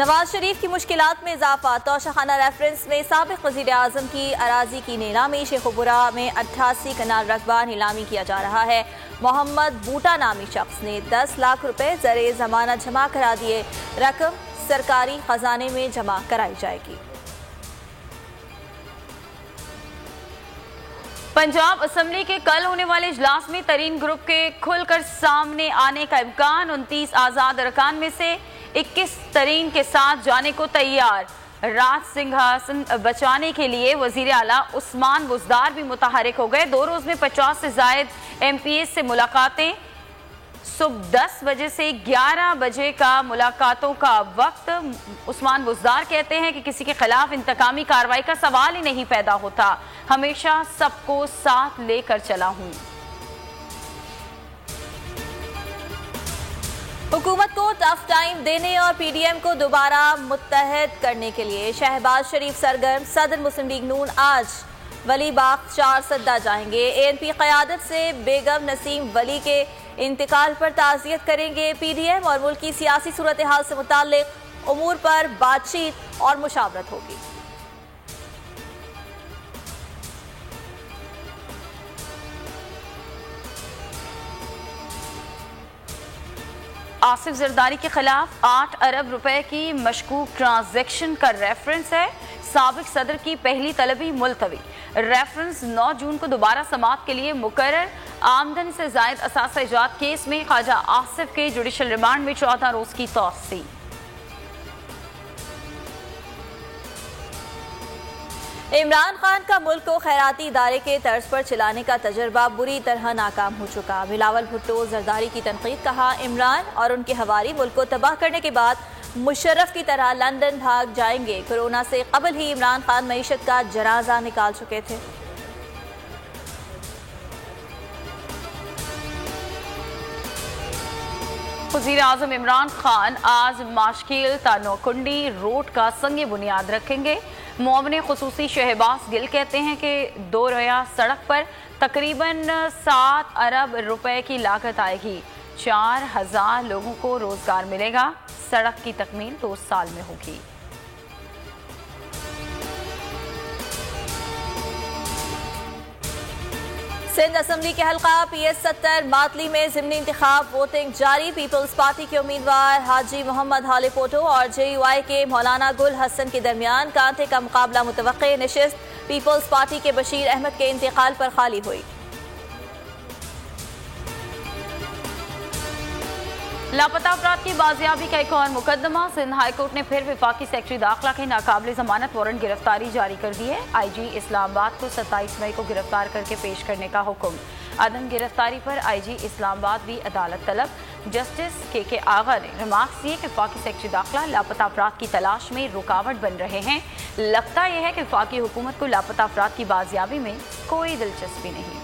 नवाज शरीफ की मुश्किलात में इजाफा। तोशाखाना रेफरेंस में साबिक वज़ीर आज़म की अराजी की नीलामी। शेखुपुरा में 88 कनाल रकबा नीलामी किया जा रहा है। मोहम्मद बूटा नामी शख्स ने 10 लाख रुपए ज़रे ज़मानत जमा करा दिए। रकम सरकारी खजाने में जमा कराई जाएगी। पंजाब असम्बली के कल होने वाले इजलास में तरीन ग्रुप के खुलकर सामने आने का इम्कान। 29 आज़ाद अरकान में से 21 तरीन के साथ जाने को तैयार। राज सिंहासन बचाने के लिए वजीर आला उस्मान बुज़दार भी मुतहरिक हो गए। 2 रोज में 50 से जायद MPs से मुलाकातें। सुबह 10 बजे से 11 बजे का मुलाकातों का वक्त। उस्मान बुज़दार कहते हैं कि किसी के खिलाफ इंतकामी कार्रवाई का सवाल ही नहीं पैदा होता, हमेशा सबको साथ लेकर चला हूं। हुकूमत को टफ टाइम देने और PDM को दोबारा मुत्तहद करने के लिए शहबाज शरीफ सरगर्म। सदर मुस्लिम लीग नून आज वली बाग 4 सद्दा जाएंगे। ANP क़यादत से बेगम नसीम वली के इंतकाल पर ताज़ियत करेंगे। PDM और मुल्क की सियासी सूरत हाल से मुताल्लिक़ उमूर पर बातचीत और मुशावरत होगी। आसिफ जरदारी के खिलाफ 8 अरब रुपए की मशकूक ट्रांजैक्शन का रेफरेंस है। साबिक सदर की पहली तलबी मुलतवी। रेफरेंस 9 जून को दोबारा समाअत के लिए मुकर्रर। आमदन से जायद असासा इजाद केस में ख्वाजा आसिफ के जुडिशल रिमांड में 14 रोज की तौसी। इमरान खान का मुल्क को खैराती इदारे के तर्ज पर चलाने का तजर्बा बुरी तरह नाकाम हो चुका। बिलावल भुट्टो जरदारी की तनकीद। कहा, इमरान और उनके हवारी मुल्क को तबाह करने के बाद मुशर्रफ की तरह लंदन भाग जाएंगे। कोरोना से कबल ही इमरान खान मईशत का जनाजा निकाल चुके थे। वज़ीर आज़म इमरान खान आज माशकील तानोकुंडी रोड का संग बुनियाद रखेंगे। मुआविन खुसूसी शहबाज गिल कहते हैं कि 2 रोया सड़क पर तकरीबन 7 अरब रुपए की लागत आएगी। 4000 लोगों को रोजगार मिलेगा। सड़क की तकमील 2 साल में होगी। सिंध असम्बली के हल्का PS70 मातली में ज़िमनी इंतखाब वोटिंग जारी। पीपल्स पार्टी के उम्मीदवार हाजी मोहम्मद हाले पोटो और JUI के मौलाना गुल हसन के दरमियान कांटे का मुकाबला मुतवक्के। नशिस्त पीपल्स पार्टी के बशीर अहमद के इंतकाल पर खाली हुई। लापता अफराद की बाजियाबी का एक और मुकदमा। सिंध हाईकोर्ट ने फिर वफाकी सेक्रेटरी दाखिला के नाकाबिल जमानत वारंट गिरफ्तारी जारी कर दी है। IG इस्लामाबाद को 27 मई को गिरफ्तार करके पेश करने का हुक्म। अदम गिरफ्तारी पर IG इस्लामाबाद भी अदालत तलब। जस्टिस KK आगा ने रिमार्क्स दिए कि वफाकी सेक्रेटरी दाखिला लापता अफराद की तलाश में रुकावट बन रहे हैं। लगता यह है कि वफाकी हुकूमत को लापता अफराद की बाजियाबी में कोई दिलचस्पी नहीं।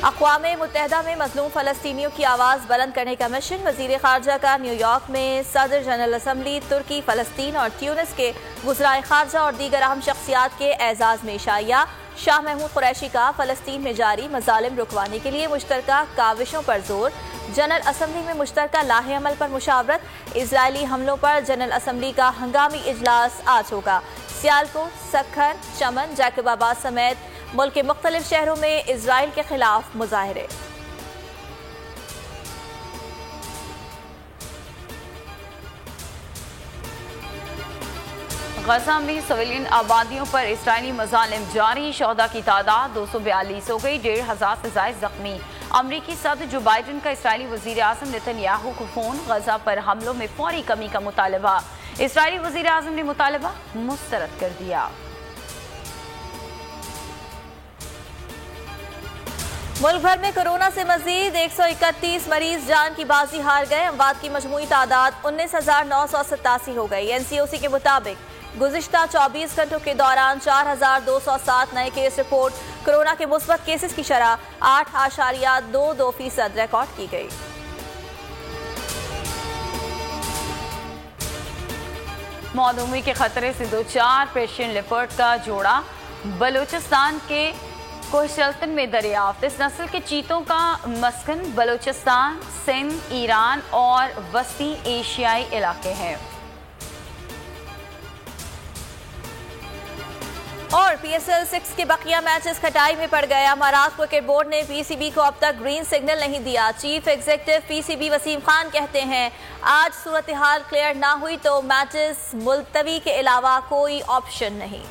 अक़वाम मुत्तहदा में मज़लूम फ़लस्तीनियों की आवाज़ बुलंद करने का मिशन। वज़ीर ख़ारजा का न्यूयॉर्क में सदर जनरल असम्बली, तुर्की, फ़लस्तीन और ट्यूनिस के वज़राए ख़ारजा और दीगर अहम शख्सियात के एजाज़ में इशाइया। शाह महमूद कुरैशी का फ़लस्तीन में जारी मज़ालिम रुकवाने के लिए मुश्तरका काविशों पर जोर। जनरल असम्बली में मुश्तरका लाहे अमल पर मुशावरत। इजरायली हमलों पर जनरल असम्बली का हंगामी इजलास आज होगा। सियालकोट, सक्खर, चमन, जैकबाबाद समेत मुल्क के मुख्तलिफ शहरों में इजराइल के खिलाफ मुजाहरे। गजा में सिविलियन आबादियों पर इजरायली मज़ालिम जारी। शोहदा की तादाद 242 हो गई। 1500 से ज़ायद जख्मी। अमरीकी सदर जो बाइडन का इसराइली वज़ीर आज़म नेतन्याहू को फ़ोन। गजा पर हमलों में फौरी कमी का मुतालबा। इसराइली वज़ीर आज़म ने मुतालबा मुस्तरद कर दिया। मुल्क भर में कोरोना से मजीद 131 मरीज जान की बाजी हार गए। अमवात की मजमूई तादाद 19,987 हो गई। NCOC के मुताबिक गुज़िश्ता 24 घंटों के दौरान 4,207 नए केस रिपोर्ट। कोरोना के मुस्बत केसेस की शरह 8.22% रिकॉर्ड की गई। मौदूमी के खतरे से 2-4 पेशियन लिपर्ड का जोड़ा। बलूचिस्तान के कोहशल्तन में दरियाफ्त। इस नस्ल के चीतों का मस्कन बलूचिस्तान, सिंध, ईरान और वस्ती एशियाई इलाके हैं। और PSL 6 के बकिया मैचेस खटाई में पड़ गया। महाराष्ट्र क्रिकेट बोर्ड ने PCB को अब तक ग्रीन सिग्नल नहीं दिया। Chief executive PCB Wasim Khan कहते हैं आज सूरत हाल क्लियर ना हुई तो मैचेस मुलतवी के अलावा कोई ऑप्शन नहीं।